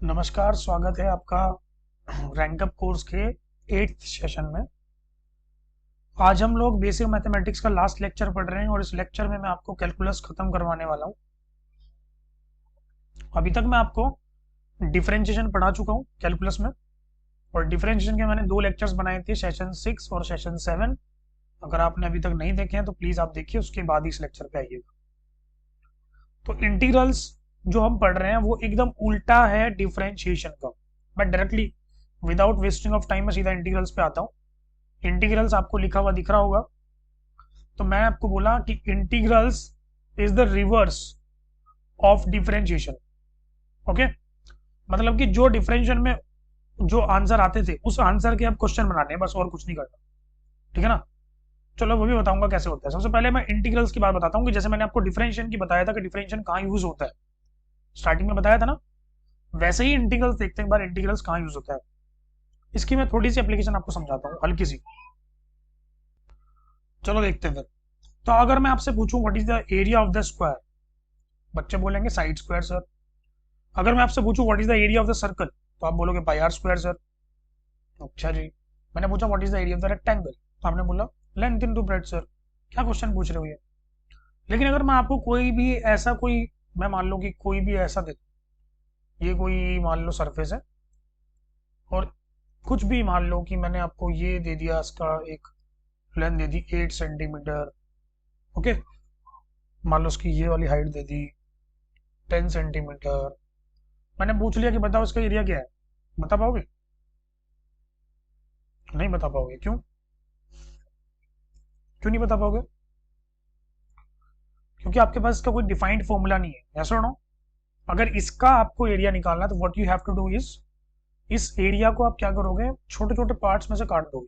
नमस्कार, स्वागत है आपका रैंकअप कोर्स के 8th सेशन में। आज हम लोग बेसिक मैथमेटिक्स का लास्ट लेक्चर पढ़ रहे हैं और इस लेक्चर में मैं आपको कैलकुलस खत्म करवाने वाला हूं। अभी तक मैं आपको डिफरेंशिएशन पढ़ा चुका हूं कैलकुलस में, और डिफरेंशिएशन के मैंने 2 लेक्चर्स बनाए थे, सेशन 6 और सेशन 7। अगर आपने अभी तक नहीं देखे हैं तो प्लीज आप देखिए, उसके बाद ही इस लेक्चर पे आइएगा। तो इंटीग्रल्स जो हम पढ़ रहे हैं वो एकदम उल्टा है डिफरेंशिएशन का। मैं directly without wasting of time में सीधा इंटीग्रल्स पे आता हूँ। इंटीग्रल्स आपको लिखा हुआ दिख रहा होगा, तो मैं आपको बोला कि integrals is the reverse of differentiation. Okay, मतलब कि जो डिफरेंशिएशन में जो आंसर आते थे उस आंसर के आप क्वेश्चन बनाने हैं, बस और कुछ नहीं करना। ठीक है ना? चलो वो भी बताऊंगा कैसे होता है। सबसे पहले मैं इंटीग्रल्स की बात बताता हूँ कि जैसे मैंने आपको डिफरेंशिएशन की बताया था कि डिफरेंशिएशन कहाँ यूज होता है, स्टार्टिंग में बताया था ना, वैसे ही इंटीग्रल्स देखते हैं एक बार इंटीग्रल्स कहाँ यूज होता है। इसकी मैं थोड़ी सी एप्लीकेशन आपको समझाता हूँ, हल्की सी। चलो देखते हैं फिर। तो अगर मैं आपसे पूछूं what is the area of the square, बच्चे बोलेंगे साइड स्क्वायर सर। अगर मैं आपसे पूछूं what is the area of the circle, तो आप बोलोगे पाई आर स्क्वायर सर। अच्छा जी। मैंने पूछा what is the area of the rectangle, तो आपने बोला लेंथ इनटू ब्रेड्थ सर। क्या क्वेश्चन पूछ रहे हो ये? लेकिन अगर मैं आपको कोई भी ऐसा कोई, मैं मान लो कि कोई भी ऐसा दे, ये कोई मान लो सरफेस है, और कुछ भी मान लो कि मैंने आपको ये दे दिया, इसका एक लेंथ दे दी 8 सेंटीमीटर। ओके, मान लो उसकी ये वाली हाइट दे दी 10 सेंटीमीटर। मैंने पूछ लिया कि बताओ इसका एरिया क्या है, बता पाओगे? नहीं बता पाओगे। क्यों क्यों नहीं बता पाओगे? क्योंकि आपके पास इसका कोई डिफाइंड फॉर्मूला नहीं है। ऐसा नो, अगर इसका आपको एरिया निकालना है तो what you have to do is, इस एरिया को आप क्या करोगे, छोटे छोटे पार्ट्स में से काट दोगे।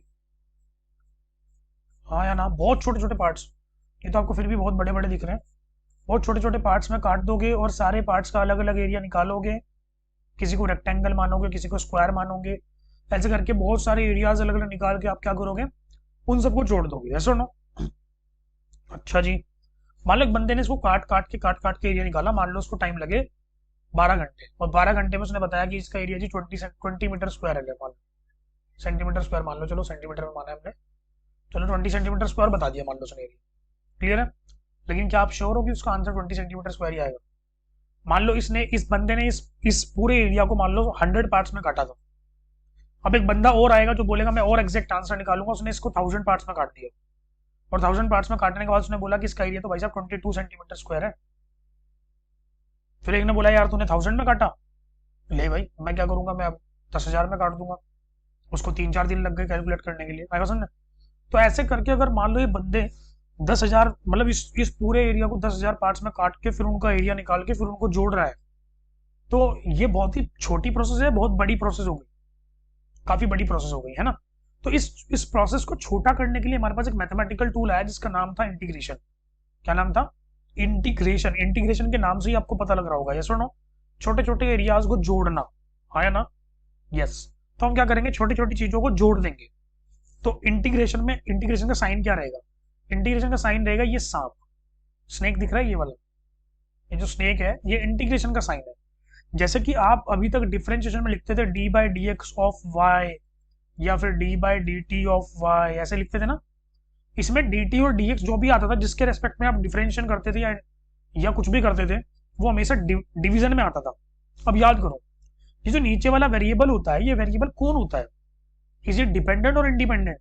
हाँ या ना? बहुत छोटे छोटे पार्ट्स। ये तो आपको फिर भी बहुत बड़े बड़े दिख रहे हैं। बहुत छोटे छोटे पार्ट्स में काट दोगे और सारे पार्ट्स का अलग अलग एरिया निकालोगे। किसी को रेक्टेंगल मानोगे, किसी को स्क्वायर मानोगे, ऐसे करके बहुत सारे एरियाज अलग अलग निकाल के आप क्या करोगे, उन सबको जोड़ दोगे। ऐसा नो? अच्छा जी। मान लो एक बंदे ने इसको काट काट के एरिया निकाला, मान लो उसको टाइम लगे 12 घंटे, और 12 घंटे में उसने बताया कि इसका एरिया जी 20 मीटर स्क्वायर है। मान लो सेंटीमीटर स्क्वायर मान लो, चलो सेंटीमीटर में माना है हमने, चलो 20 सेंटीमीटर स्क्वायर बता दिया मान लो उसने एरिया। क्लियर है? लेकिन क्या आप श्योर हो कि उसका आंसर 20 सेंटीमीटर स्क्वायर ही आएगा? मान लो इस बंदे ने इस पूरे एरिया को मान लो 100 पार्ट्स में काटा था। अब एक बंदा और आएगा जो बोलेगा मैं और एग्जैक्ट आंसर निकालूंगा, उसने इसको 1000 पार्ट्स में काट दिया, और 1000 पार्ट्स में काटने के बाद उसने बोला कि इसका एरिया तो भाई साहब 22 सेंटीमीटर स्क्वायर है। फिर एक ने बोला यार तूने 1000 में काटा, ले भाई मैं क्या करूंगा, मैं अब 10,000 में काट दूंगा। उसको 3-4 दिन लग गए कैलकुलेट करने के लिए, आएगा समझ? तो ऐसे करके अगर मान लो ये बंदे 10,000, मतलब इस पूरे एरिया को 10,000 पार्ट्स में काट के फिर उनका एरिया निकाल के फिर उनको जोड़ रहा है, तो ये बहुत ही छोटी प्रोसेस है, बहुत बड़ी प्रोसेस हो गई, काफी बड़ी प्रोसेस हो गई है ना। तो इस प्रोसेस को छोटा करने के लिए हमारे पास एक मैथमेटिकल टूल आया जिसका नाम था इंटीग्रेशन। क्या नाम था? इंटीग्रेशन। इंटीग्रेशन के नाम से ही आपको पता लग रहा होगा, यस और नो? छोटे छोटे एरियाज को जोड़ना, हाँ या ना? यस। तो हम क्या करेंगे, छोटी छोटी चीजों को जोड़ देंगे। तो इंटीग्रेशन में, इंटीग्रेशन का साइन क्या रहेगा? इंटीग्रेशन का साइन रहेगा ये सांप, स्नेक दिख रहा है ये वाला, ये जो स्नेक है ये इंटीग्रेशन का साइन है। जैसे कि आप अभी तक डिफरेंशिएशन में लिखते थे d by d x of y, या फिर d by d t of y, ऐसे लिखते थे ना। इसमें डी टी और डी एक्स जो भी आता था जिसके रेस्पेक्ट में आप डिफरेंशिएशन करते थे या कुछ भी करते थे, वो हमेशा डिवीजन में आता था। अब याद करो, ये जो नीचे वाला वेरिएबल होता है, ये वेरिएबल कौन होता है? इज इट डिपेंडेंट और इंडिपेंडेंट?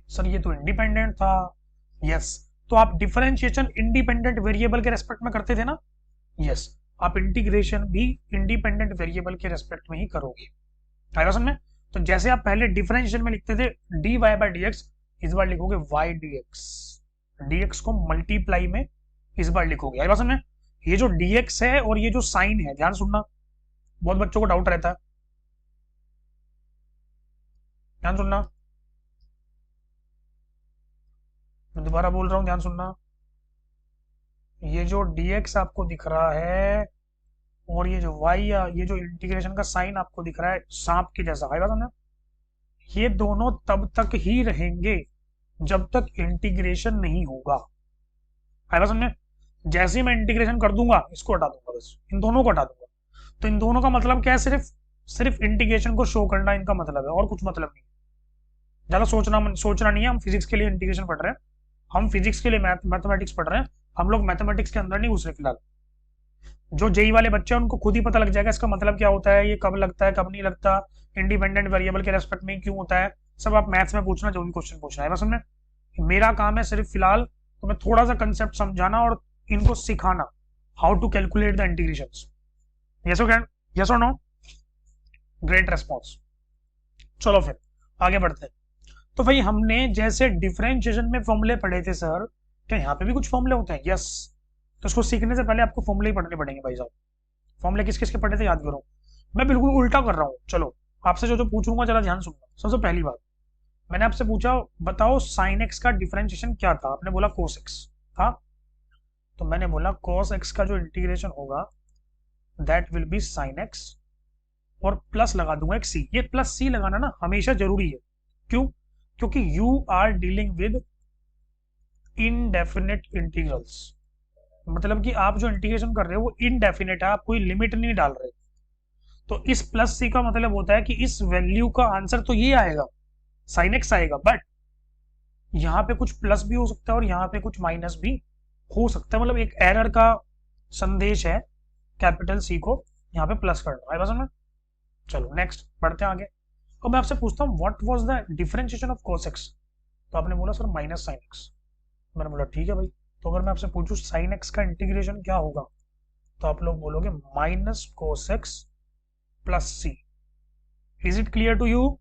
सर ये तो इंडिपेंडेंट था। यस। तो आप डिफरेंशिएशन इंडिपेंडेंट वेरिएबल के रेस्पेक्ट में करते थे ना? यस। आप इंटीग्रेशन भी इंडिपेंडेंट वेरिएबल के रेस्पेक्ट में ही करोगे। आएगा समझ में? तो जैसे आप पहले डिफरेंशिएशन में लिखते थे d y by d x, इस बार लिखोगे y d x. D x को मल्टीप्लाई में इस बार लिखोगे। आएगा समझ में? ये जो डी एक्स है और ये जो साइन है, ध्यान सुनना, बहुत बच्चों को डाउट रहता है, ध्यान सुनना, मैं दोबारा बोल रहा हूं, ध्यान सुनना। ये जो dx आपको दिख रहा है और ये जो y, या ये जो इंटीग्रेशन का साइन आपको दिख रहा है सांप के जैसा, आएगा समझ? ये दोनों तब तक ही रहेंगे जब तक इंटीग्रेशन नहीं होगा। आएगा समझ? जैसे ही मैं इंटीग्रेशन कर दूंगा इसको हटा दूंगा, बस इन दोनों को हटा दूंगा। तो इन दोनों का मतलब क्या है, सिर्फ सिर्फ इंटीग्रेशन को शो करना इनका मतलब है, और कुछ मतलब नहीं। ज्यादा सोचना नहीं है। हम फिजिक्स के लिए इंटीग्रेशन पढ़ रहे हैं, हम फिजिक्स के लिए मैथमेटिक्स पढ़ रहे हैं, हम लोग मैथमेटिक्स के अंदर नहीं घुस रहे फिलहाल। जो जेई वाले बच्चे हैं उनको खुद ही पता लग जाएगा इसका मतलब क्या होता है, ये कब लगता है कब नहीं लगता, इंडिपेंडेंट वेरिएबल के रेस्पेक्ट में क्यों होता है, सब आप मैथ्स में पूछना जो भी क्वेश्चन पूछना है बस हमने। मेरा काम है सिर्फ फिलहाल तुम्हें थोड़ा सा कंसेप्ट समझाना और इनको सिखाना, how to calculate the integration. Yes और नो? Great response. चलो फिर आगे बढ़ते हैं। तो भाई हमने जैसे डिफरेंशिएशन में फॉर्मूले पढ़े थे सर, क्या यहाँ पे भी कुछ फॉर्मूले होते हैं? यस। तो इसको सीखने से पहले आपको फॉर्मूले ही पढ़ने पड़ेंगे भाई साहब। फॉर्मूले किस किस के पढ़े थे याद करो। मैं बिल्कुल उल्टा कर रहा हूँ। चलो आपसे जो जो पूछूंगा जरा ध्यान सुनना। सबसे पहली बात, मैंने आपसे पूछा बताओ साइन एक्स का डिफरेंशिएशन क्या था, आपने बोला कोस एक्स था। तो मैंने बोला कोस एक्स का जो इंटीग्रेशन होगा that will be sign x, और प्लस लगा दूंगा एक सी। ये प्लस सी लगाना ना हमेशा जरूरी है। क्यों? क्योंकि you are dealing with indefinite integrals. मतलब कि आप जो इंटीग्रेशन कर रहे हो वो इनडेफिनेट है, आप कोई लिमिट नहीं डाल रहे। तो इस प्लस सी का मतलब होता है कि इस वैल्यू का आंसर तो ये आएगा, साइन एक्स आएगा, बट यहाँ पे कुछ प्लस भी हो सकता है और यहाँ पे कुछ माइनस भी हो सकता है। मतलब एक एरर का संदेश है कैपिटल सी को यहाँ पे प्लस करना है बस में। चलो नेक्स्ट बढ़ते हैं आगे। अब मैं आपसे पूछता हूँ what was the differentiation of cos x। तो आपने बोला सर माइनस साइन एक्स। मैंने बोला ठीक है भाई। तो अगर मैं आपसे पूछूं साइन एक्स का इंटीग्रेशन क्या होगा, तो आप लोग बोलोगे minus cos x plus c. Is it clear to you?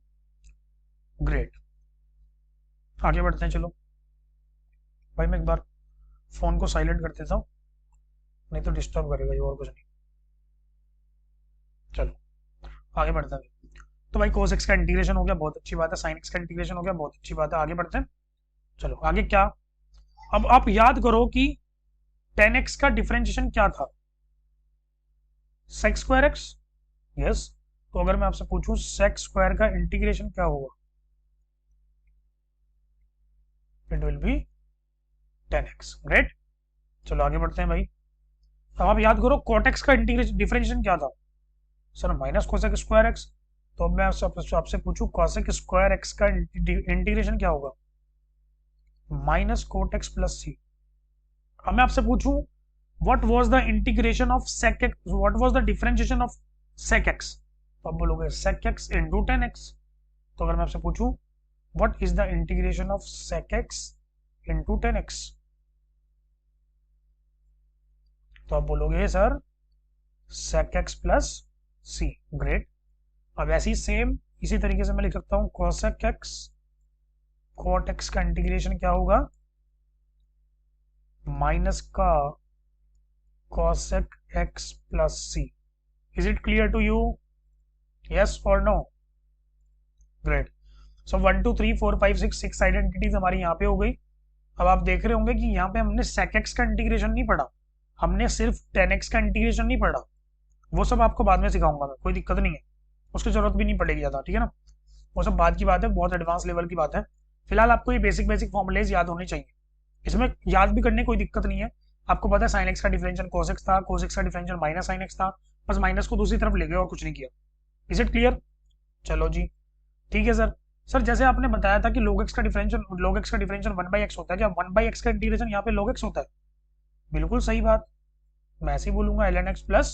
Great. आगे बढ़ते हैं। चलो भाई मैं एक बार फोन को साइलेंट कर देता हूँ, नहीं तो डिस्टर्ब करेगा ये और कुछ नहीं। चलो आगे बढ़ते हैं। तो भाई cos x का इंटीग्रेशन हो गया, बहुत अच्छी बात है। sin x का इंटीग्रेशन हो गया, बहुत अच्छी बात है। आगे बढ़ते हैं। चलो आगे क्या, अब आप याद करो कि tan x का डिफरेंशिएशन क्या था, sec स्क्वायर x। यस। तो अगर मैं आपसे पूछूं sec स्क्वायर का इंटीग्रेशन क्या होगा, it will be tan x। Great. चलो आगे बढ़ते हैं भाई। अब आप याद करो cot x का इंटीग्रेशन डिफरेंशिएशन क्या था, sir minus cosec square x। तो अब मैं आपसे पूछूं cosec स्क्वायर x का इंटीग्रेशन क्या होगा, माइनस कोट एक्स प्लस सी। अब मैं आपसे पूछूं what was the integration of sec x, what was the differentiation of sec x। तो आप बोलोगे sec x into tan x। तो अगर मैं आपसे पूछूं what is the integration of sec x into tan x, तो आप बोलोगे सर sec x प्लस सी। ग्रेट। अब ऐसी सेम इसी तरीके से मैं लिख सकता हूं cosec x cot x का इंटीग्रेशन क्या होगा, माइनस का cosec x plus c. Is it clear to you? Yes और नो? ग्रेट। सो 1 2 3 4 5 6 6 आइडेंटिटीज हमारी यहाँ पे हो गई। अब आप देख रहे होंगे कि यहाँ पे हमने sec x का इंटीग्रेशन नहीं पढ़ा, हमने सिर्फ tan x का इंटीग्रेशन नहीं पढ़ा। वो सब आपको बाद में सिखाऊंगा मैं, कोई दिक्कत नहीं है, उसकी जरूरत भी नहीं पड़ेगी ज़्यादा, ठीक है ना। वो सब बाद की बात है, बहुत एडवांस लेवल की बात है। फिलहाल आपको ये बेसिक बेसिक फॉर्मुलेज याद होने चाहिए, इसमें याद भी करने कोई दिक्कत नहीं है। आपको पता है साइन एक्स का डिफरेंशियल cos x था, cos x का डिफरेंशियल माइनस साइन एक्स था, बस माइनस को दूसरी तरफ ले गए और कुछ नहीं किया। Is it clear? चलो जी ठीक है सर। सर जैसे आपने बताया था कि log x का डिफरेंशियल 1/x होता है, क्या 1/x का इंटीग्रेशन यहाँ पे log x होता है? बिल्कुल सही बात, मैं ऐसे ही बोलूंगा ln x प्लस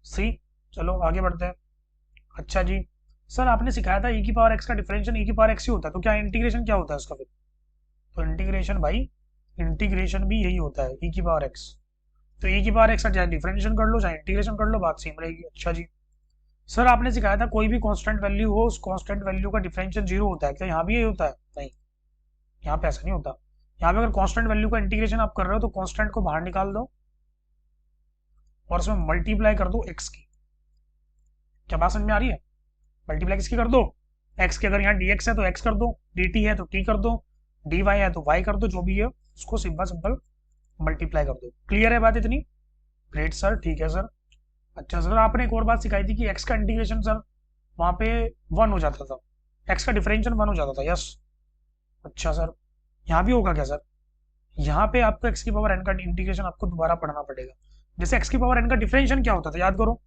सी। चलो आगे बढ़ते हैं। अच्छा जी सर आपने सिखाया था e की पावर x का डिफरेंशियल e की पावर x ही होता है, तो क्या इंटीग्रेशन क्या होता है उसका फिर? तो इंटीग्रेशन भाई, इंटीग्रेशन भी यही होता है, e की पावर x। तो e की पावर x का चाहे डिफरेंशिएशन कर लो चाहे इंटीग्रेशन कर लो, बात सेम रहेगी। अच्छा जी सर आपने सिखाया था कोई भी कांस्टेंट वैल्यू हो उस कांस्टेंट वैल्यू का डिफरेंशियल 0 होता है, क्या यहाँ भी यही होता है? नहीं, यहाँ पे ऐसा नहीं होता। यहाँ पे अगर कांस्टेंट वैल्यू का इंटीग्रेशन आप कर रहे हो तो कांस्टेंट को बाहर निकाल दो और उसमें मल्टीप्लाई कर दो x की। क्या बात समझ में आ रही है? मल्टीप्लाई किसकी कर दो, x की। अगर यहाँ dx है तो x कर दो, dt है तो t कर दो, dy है तो y कर दो, जो भी है उसको सिंपल मल्टीप्लाई कर दो। क्लियर है बात इतनी? ग्रेट सर, ठीक है सर। अच्छा सर आपने एक और बात सिखाई थी कि x का इंटीग्रेशन सर वहाँ पे 1 हो जाता था, x का डिफरेंशियल 1 हो जाता था। यस। अच्छा सर यहाँ भी होगा क्या सर? यहाँ पे आपको x की पावर n का इंटीग्रेशन आपको दोबारा पढ़ना पड़ेगा। जैसे x की पावर n का डिफरेंशियल क्या होता था याद करो,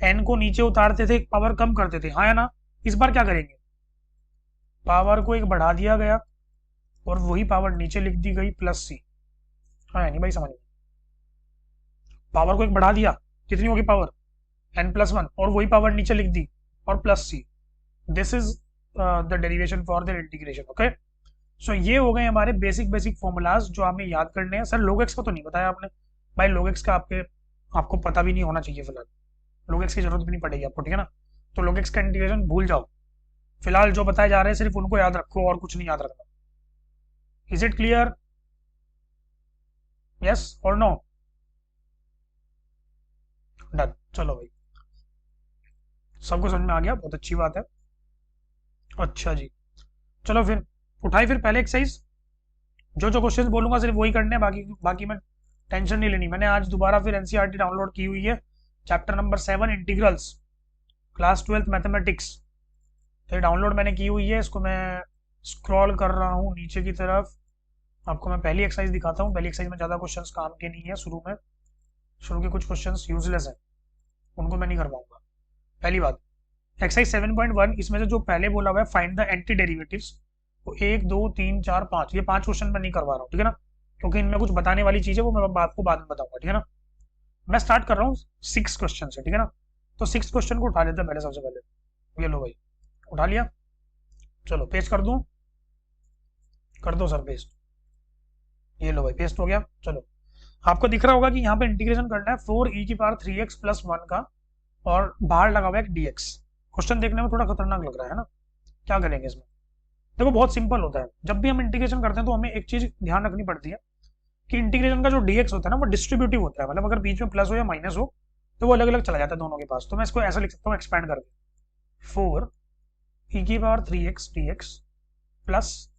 एन को नीचे उतारते थे, पावर कम करते थे, हाँ या ना? इस बार क्या करेंगे, पावर को एक बढ़ा दिया गया और वही पावर नीचे लिख दी गई प्लस सी। हाँ नहीं भाई, समझ में? पावर को एक बढ़ा दिया, कितनी होगी पावर n+1, और वही पावर नीचे लिख दी और plus C. This is the derivation for the integration. Okay, so ये हो गए हमारे बेसिक फॉर्मूलाज जो हमें याद करने हैं। सर log x का तो नहीं बताया आपने भाई, log x का आपको पता भी नहीं होना चाहिए फिलहाल, log x की जरूरत भी नहीं पड़ेगी आपको, ठीक है ना? तो log x का इंटीग्रेशन भूल जाओ, फिलहाल जो बताए जा रहे हैं सिर्फ उनको याद रखो और कुछ नहीं याद रखना। Is it clear? यस और नो? डन, चलो भाई, सबको समझ में आ गया, बहुत अच्छी बात है। अच्छा जी, चलो फिर उठाई फिर पहले एक्सरसाइज। जो क्वेश्चंस बोलूंगा सिर्फ वही करने हैं, बाकी बाकी में टेंशन नहीं लेनी। मैंने आज दोबारा फिर एनसीईआरटी डाउनलोड की हुई है, chapter number 7 integrals, class 12th mathematics. तो ये डाउनलोड मैंने की हुई है, इसको मैं स्क्रॉल कर रहा हूँ नीचे की तरफ। आपको मैं पहली एक्सरसाइज दिखाता हूँ। पहली एक्सरसाइज में ज़्यादा क्वेश्चंस काम के नहीं है, शुरू के कुछ क्वेश्चंस यूजलेस हैं, उनको मैं नहीं करवाऊंगा। पहली बात, एक्सरसाइज 7.1, इसमें से जो पहले बोला हुआ है फाइंड द एंटी डेरिवेटिव्स, तो 1 2 3 4 5, ये 5 क्वेश्चन मैं नहीं करवा रहा हूँ, ठीक है ना? क्योंकि इनमें कुछ बताने वाली चीज़ है, वो मैं आपको बाद में बताऊंगा, ठीक है ना? मैं स्टार्ट कर रहा हूँ 6 क्वेश्चन से, ठीक है ना? तो 6 क्वेश्चन को उठा लेते हैं पहले, सबसे पहले ये लो भाई, उठा लिया। चलो पेस्ट कर दूं, कर दो सर पेस्ट, ये लो भाई पेस्ट हो गया। चलो आपको दिख रहा होगा कि यहाँ पे इंटीग्रेशन करना है 4e⁻³ का, और बाहर लगा हुआ है dx। क्वेश्चन देखने में थोड़ा खतरनाक लग रहा है ना? क्या करेंगे इसमें? देखो बहुत सिंपल होता है, जब भी हम इंटीग्रेशन करते हैं तो हमें एक चीज ध्यान रखनी पड़ती है कि इंटीग्रेशन का जो dx होता है ना, वो डिस्ट्रीब्यूटिव होता है, मतलब अगर बीच में प्लस हो या माइनस हो तो वो अलग अलग चला जाता है दोनों के पास। तो मैं इसको ऐसा लिख सकता हूँ एक्सपैंड करके, 4e⁻³ dx प्लस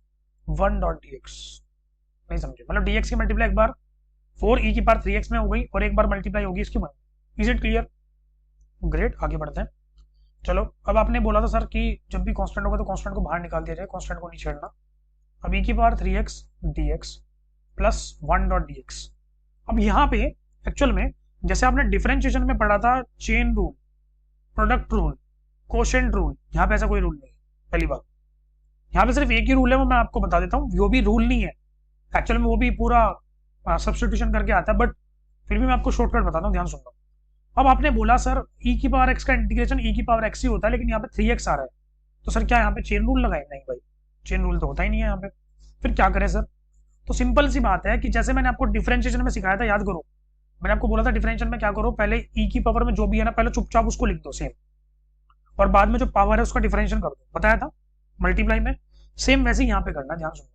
1.dx। नहीं समझे? मतलब dx की मल्टीप्लाई एक बार 4e⁻³ में हो गई और एक बार मल्टीप्लाई होगी इसकी 1। Is it clear? ग्रेट, आगे बढ़ते हैं। चलो अब आपने बोला था सर कि जब भी कांस्टेंट होगा तो कांस्टेंट को बाहर निकाल दिया जाए, कांस्टेंट को नहीं छेड़ना। अब e⁻³ dx प्लस 1.dx। अब यहाँ पे एक्चुअल में जैसे आपने डिफरेंशिएशन में पढ़ा था, chain rule, product rule, quotient rule, यहाँ पे ऐसा कोई रूल नहीं है। पहली बात, यहाँ पे सिर्फ एक ही रूल है, वो मैं आपको बता देता हूँ। वो भी रूल नहीं है एक्चुअल में, वो भी पूरा सब्स्टिट्यूशन करके आता है, बट फिर भी मैं आपको शॉर्टकट बताता हूँ, ध्यान सुनना। अब आपने बोला सर e⁻x का इंटीग्रेशन e⁻x ही होता है, लेकिन यहाँ पे 3x आ रहा है, तो सर क्या यहाँ पे चेन रूल लगाए? नहीं भाई, चेन रूल तो होता ही नहीं है यहाँ पे। फिर क्या करें सर? तो सिंपल सी बात है कि जैसे मैंने आपको डिफरेंशिएशन में सिखाया था, याद करो, मैंने आपको बोला था डिफरेंशिएशन में क्या करो, पहले e की पावर में जो भी है ना, पहले चुपचाप उसको लिख दो सेम, और बाद में जो पावर है उसका डिफरेंशिएशन कर दो, बताया था मल्टीप्लाई में। सेम वैसे ही यहाँ पे करना, ध्यान सुनना।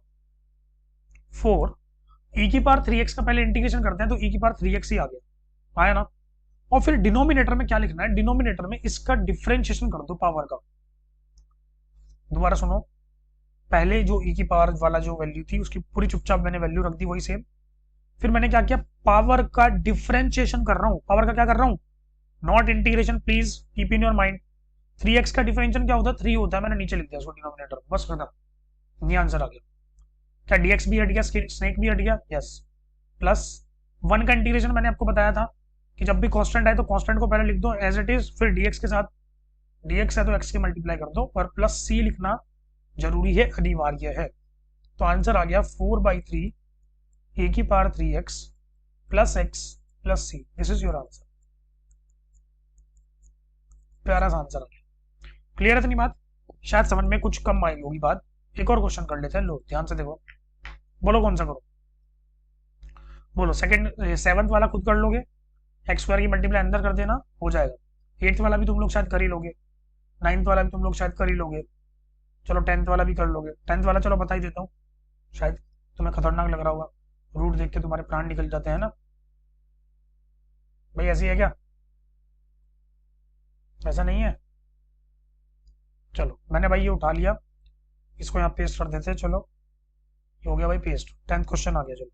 4e⁻3x का पहले इंटीग्रेशन करते हैं तो e⁻3x ही आ गया, आया ना? और फिर डिनोमिनेटर में क्या लिखना है? डिनोमिनेटर में इसका डिफरेंशिएशन कर दो पावर का। दोबारा सुनो, पहले जो e की पावर वाला जो वैल्यू थी उसकी पूरी चुपचाप मैंने वैल्यू रख दी वही सेम। फिर मैंने क्या किया? पावर का डिफरेंशिएशन कर रहा हूं। पावर का क्या कर रहा हूं? Not integration, please keep in your mind. 3x का डिफरेंशिएशन क्या होता है? 3 होता है, मैंने नीचे लिख दिया उसको डिनोमिनेटर, बस खत्म, ये आंसर आ गया। क्या dx भी हट गया, स्नेक भी हट गया? यस। प्लस 1 का इंटीग्रेशन मैंने आपको बताया था कि जब भी कांस्टेंट आए तो कांस्टेंट को पहले लिख दो एज इट इज, फिर dx के साथ, dx है तो x की मल्टीप्लाई कर दो, और प्लस c लिखना जरूरी है, अनिवार्य है। तो आंसर आ गया 4/3 e⁻3x plus x plus c। This is your answer. प्यारा सा आंसर आ गया। क्लियर है इतनी बात? शायद समझ में कुछ कम आई होगी बात। एक और क्वेश्चन कर लेते हैं, लो ध्यान से देखो, बोलो कौन सा करो? बोलो सेकंड, 7th वाला खुद कर लोगे, x² की मल्टीप्लाई अंदर कर देना, हो जाएगा। 8th वाला भी तुम लोग शायद कर ही लोगे, 9th वाला भी तुम लोग शायद कर ही लोगे, चलो 10th वाला भी कर लोगे। 10th वाला चलो बता ही देता हूँ, शायद तुम्हें खतरनाक लग रहा होगा, रूट देख के तुम्हारे प्राण निकल जाते हैं ना भाई, ऐसी है क्या? ऐसा नहीं है? चलो मैंने भाई ये उठा लिया, इसको यहाँ पेस्ट कर देते हैं। चलो ये हो गया भाई पेस्ट, 10th क्वेश्चन आ गया। चलो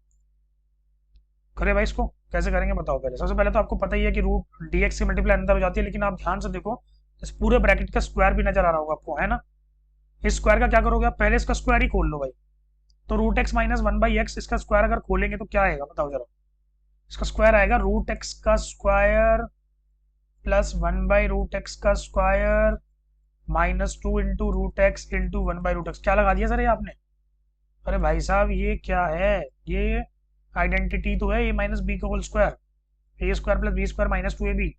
करे भाई, इसको कैसे करेंगे बताओ? पहले सबसे पहले तो आपको पता ही है कि रूट dx की मल्टीप्लाई अंदर हो जाती है, लेकिन आप ध्यान से देखो, इस पूरे ब्रैकेट का स्क्वायर भी नजर आ रहा होगा आपको, है ना? इस स्क्वायर का क्या करोगे आप? पहले इसका स्क्वायर ही खोल लो भाई। तो √x - 1/x, इसका स्क्वायर अगर खोलेंगे तो क्या आएगा बताओ जरा? इसका स्क्वायर आएगा √x का स्क्वायर प्लस 1/√x का square minus 2 into root x into 1/√x। क्या लगा दिया सर ये आपने? अरे भाई साहब ये क्या है? ये आइडेंटिटी तो है a माइनस बी का whole square, A square plus B square minus 2ab,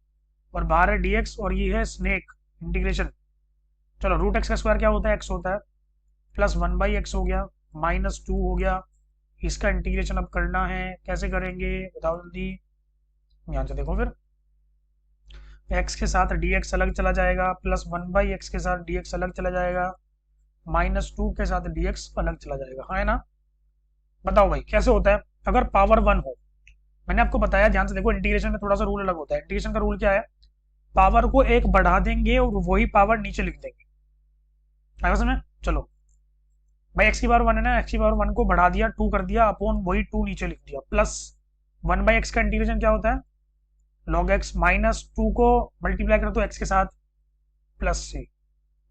और बाहर है dx और ये है स्नेक इंटीग्रेशन। चलो रूट एक्स का स्क्वायर क्या होता है? x होता है, प्लस 1/x हो गया, माइनस 2 हो गया। इसका इंटीग्रेशन अब करना है, कैसे करेंगे बताओ जल्दी। ध्यान से देखो फिर, x के साथ dx अलग चला जाएगा, प्लस 1/x के साथ dx अलग चला जाएगा, माइनस 2 के साथ dx अलग चला जाएगा, हाँ है ना? बताओ भाई कैसे होता है अगर पावर 1 हो। मैंने आपको बताया, ध्यान से देखो, इंटीग्रेशन में थोड़ा सा रूल अलग होता है। इंटीग्रेशन का रूल क्या है? पावर को एक बढ़ा देंगे और वही पावर नीचे लिख देंगे, आया समझ में? चलो भाई x की पावर 1 है ना, x की पावर 1 को बढ़ा दिया, 2 कर दिया, अपॉन वही 2 नीचे लिख दिया, प्लस 1/x का इंटीग्रेशन क्या होता है? log x, माइनस 2 को मल्टीप्लाई कर दो x के साथ, plus c।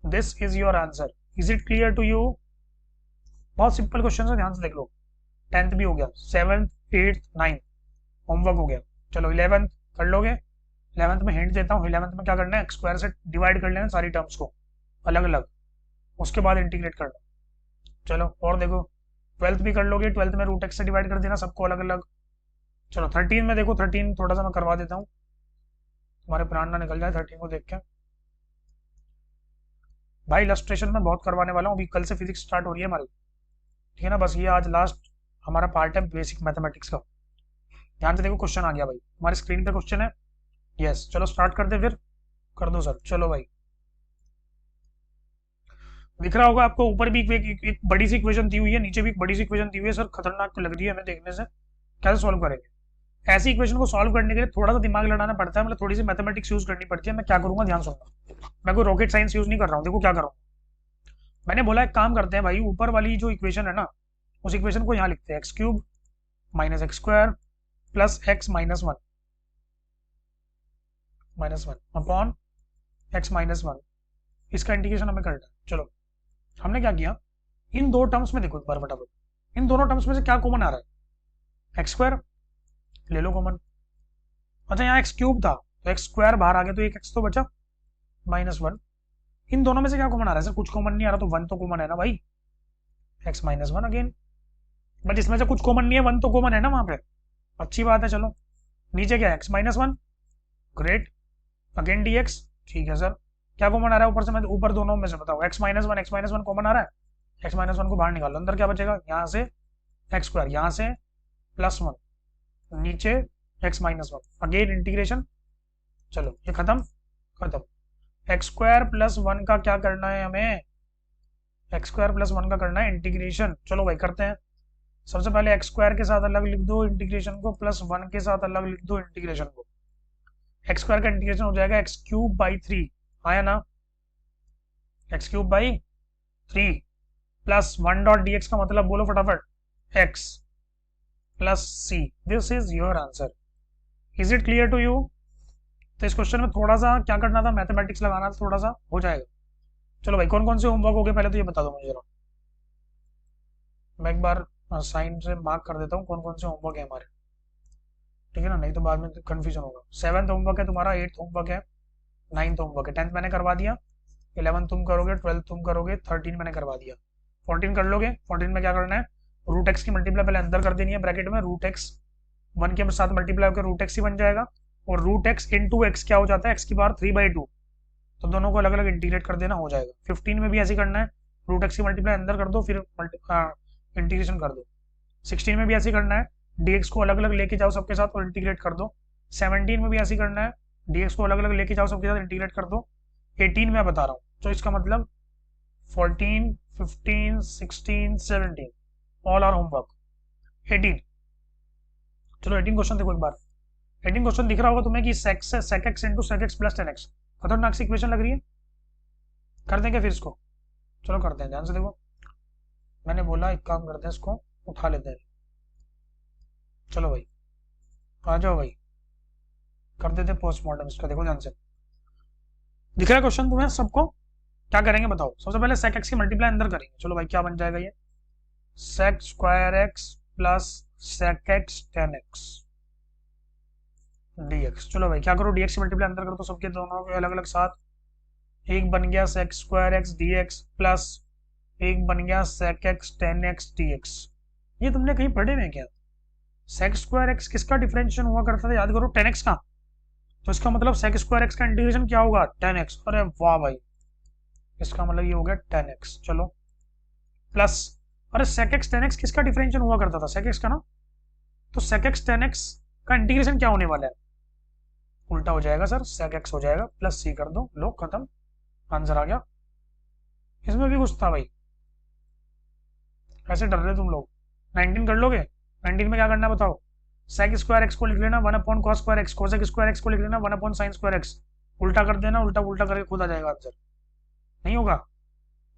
This is your answer. Is it clear to you? बहुत सिंपल क्वेश्चन है, ध्यान से देख लो। 10th भी हो गया, 7th 8th 9th होमवर्क हो गया। चलो 11th कर लोगे? 11th में हिंट देता हूँ, 11th में क्या करना है? x स्क्वायर से डिवाइड कर लेना सारी टर्म्स को अलग अलग, उसके बाद इंटीग्रेट करना। चलो और देखो 12th भी कर लोगे, 12th में रूट एक्स से डिवाइड कर देना सबको अलग अलग। चलो 13 में देखो, 13 थोड़ा सा मैं करवा देता हूँ, तुम्हारे प्राण ना निकल जाए 13 को देख के। भाई इलस्ट्रेशन में बहुत करवाने वाला हूँ, अभी कल से फिजिक्स स्टार्ट हो रही है हमारी, ठीक है ना? बस ये आज लास्ट हमारा पार्ट है बेसिक मैथमेटिक्स का। ध्यान से देखो, क्वेश्चन आ गया भाई, हमारी स्क्रीन पे क्वेश्चन है। यस चलो स्टार्ट कर दे फिर, कर दो सर। चलो भाई दिख रहा होगा आपको, ऊपर भी एक बड़ी सी इक्वेशन दी हुई है, नीचे भी एक बड़ी सी इक्वेशन दी हुई है। सर खतरनाक लग रही है हमें देखने से, कैसे सॉल्व करेंगे? ऐसी इक्वेशन को सॉल्व करने के लिए थोड़ा सा दिमाग लड़ाना पड़ता है, मतलब थोड़ी सी मैथमेटिक्स यूज करनी पड़ती है। मैं क्या करूंगा ध्यान सुनना, मैं कोई रॉकेट साइंस यूज नहीं कर रहा हूँ। देखो क्या करूँ, मैंने बोला एक काम करते हैं भाई, ऊपर वाली जो इक्वेशन है ना, उस इक्वेशन को यहाँ लिखते हैं, x³ minus x square plus x minus one upon x minus one. इसका इंटीग्रेशन हमें करना है। चलो हमने क्या किया, इन दो टर्म्स में देखो एक बार फटाफट, इन दोनों टर्म्स में से क्या कॉमन आ रहा है? एक्स स्क्वायर ले लो कॉमन। अच्छा यहाँ x³ था तो एक्स स्क्वायर बाहर आ गया, तो एक x तो बचा, माइनस वन। इन दोनों में से क्या कॉमन आ रहा है? सर कुछ कॉमन नहीं आ रहा, तो वन तो कॉमन है ना भाई, x minus one again. But इसमें से कुछ कॉमन नहीं है, वन तो कॉमन है ना वहां पे, अच्छी बात है। चलो नीचे क्या है? x minus one, great, again dx, ठीक है सर। क्या कॉमन आ रहा है ऊपर से? मैं ऊपर दोनों में से बताओ, x माइनस वन कॉमन आ रहा है, x माइनस वन को बाहर निकालो, अंदर क्या बचेगा? यहाँ से एक्स स्क्वायर, यहाँ से प्लस वन, नीचे x minus one, again integration. चलो ये खत्म, खत्म। एक्स स्क्वायर प्लस वन का क्या करना है हमें? एक्स स्क्वायर प्लस वन का करना है इंटीग्रेशन। चलो भाई करते हैं। सबसे पहले एक्स स्क्वायर के साथ अलग लिख दो इंटीग्रेशन को, प्लस वन के साथ अलग लिख दो इंटीग्रेशन को। एक्स स्क्वायर का इंटीग्रेशन हो जाएगा x³ बाई 3, आया ना? x³ by 3 plus one dot D x का मतलब बोलो फटाफट, x plus c। This is your answer. Is it clear to you? तो इस क्वेश्चन में थोड़ा सा क्या करना था, मैथमेटिक्स लगाना था, थोड़ा सा हो जाएगा। चलो भाई कौन कौन से होमवर्क हो गए पहले तो ये बता दो मुझे जरा, मैं एक बार साइन से मार्क कर देता हूँ कौन कौन से होमवर्क है हमारे, ठीक है ना? नहीं तो बाद में कंफ्यूजन होगा। 7th होमवर्क है तुम्हारा, 8th होमवर्क है, 9th होमवर्क है, 10th मैंने करवा दिया, 11th तुम करोगे, 12th तुम करोगे, 13 मैंने करवा दिया, 14 कर लोगे। 14 में क्या करना है? रूट एक्स की मल्टीप्लाई पहले अंदर कर देनी है ब्रैकेट में, रूट एक्स वन के साथ मल्टीप्लाई होकर रूट एक्स ही बन जाएगा, और रूट एक्स इंटू एक्स क्या हो जाता है? एक्स की पावर 3/2, तो दोनों को अलग अलग इंटीग्रेट कर देना, हो जाएगा। 15 में भी ऐसे करना है, रूट एक्स की मल्टीप्लाई अंदर कर दो, फिर इंटीग्रेशन कर दो। 16 में भी ऐसे करना है, dx को अलग अलग लेके जाओ सबके साथ और इंटीग्रेट कर दो। 17 में भी ऐसे करना है, dx को अलग अलग लेके जाओ सबके साथ इंटीग्रेट कर दो। 18 में बता रहा हूँ, तो इसका मतलब 14, 15, 16, 17 ऑल आर होमवर्क। 18, चलो 18 क्वेश्चन देखो एक बार। 18 क्वेश्चन दिख रहा होगा तुम्हें कि sec x into sec x plus 10x, खतरनाक सी इक्वेशन लग रही है, कर दें क्या फिर इसको? चलो करते हैं, ध्यान से देखो, मैंने बोला एक काम करते हैं, इसको उठा लेते हैं। चलो भाई आ जाओ भाई, कर देते पोस्टमार्टम इसका। देखो ध्यान से, दिख रहा है क्वेश्चन तुम्हें सबको? क्या करेंगे बताओ? सबसे पहले sec x की मल्टीप्लाई अंदर करेंगे। चलो भाई क्या बन जाएगा ये? sec² x plus sec x tan x, dx। चलो भाई क्या करो, dx से मल्टीप्लाई अंदर करो तो सबके दोनों के अलग अलग साथ, एक बन गया sec square X D x plus एक बन गया sec x tan x dx। ये तुमने कहीं पढ़े में क्या? sec स्क्वायर एक्स किसका डिफरेंशिएशन हुआ करता था, याद करो, tan x का। तो इसका मतलब sec स्क्वायर एक्स का इंटीग्रेशन क्या होगा, tan x। अरे वाह भाई, इसका मतलब ये हो गया tan x। चलो प्लस, अरे sec x tan x किसका डिफरेंशिएशन हुआ करता था, sec x का ना। तो sec x tan x का इंटीग्रेशन क्या होने वाला है, उल्टा हो जाएगा सर, sec x हो जाएगा प्लस c कर दो, लो खत्म, आंसर आ गया। इसमें भी कुछ था भाई, ऐसे डर रहे तुम लोग। 19 कर लोगे, 19 में क्या करना है बताओ, sec स्क्वायर एक्स को लिख लेना 1 upon cos square x, cosec square x को लिख लेना 1 अपॉन sin स्क्वायर एक्स, उल्टा कर देना, उल्टा उल्टा करके खुद आ जाएगा आंसर। नहीं होगा,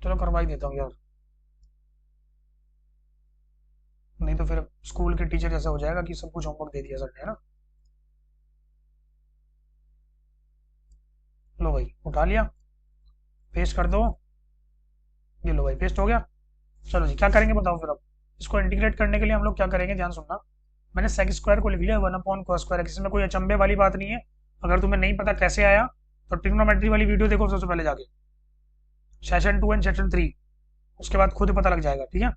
चलो करवा ही देता हूँ यार, नहीं तो फिर स्कूल के टीचर जैसा हो जाएगा कि सब कुछ होमवर्क दे दिया सर ने, है ना। लो भाई उठा लिया, पेस्ट कर दो, ये लो भाई पेस्ट हो गया। चलो जी क्या करेंगे बताओ फिर अब, इसको इंटीग्रेट करने के लिए हम लोग क्या करेंगे, ध्यान सुनना। मैंने सेक स्क्वायर को लिख लिया 1 अपॉन कॉस स्क्वायर, इसमें कोई अचंभे वाली बात नहीं है। अगर तुम्हें नहीं पता कैसे आया तो ट्रिग्नोमेट्री वाली वीडियो देखो सबसे पहले जाके, सेशन 2 एंड सेशन 3, उसके बाद खुद पता लग जाएगा, ठीक है।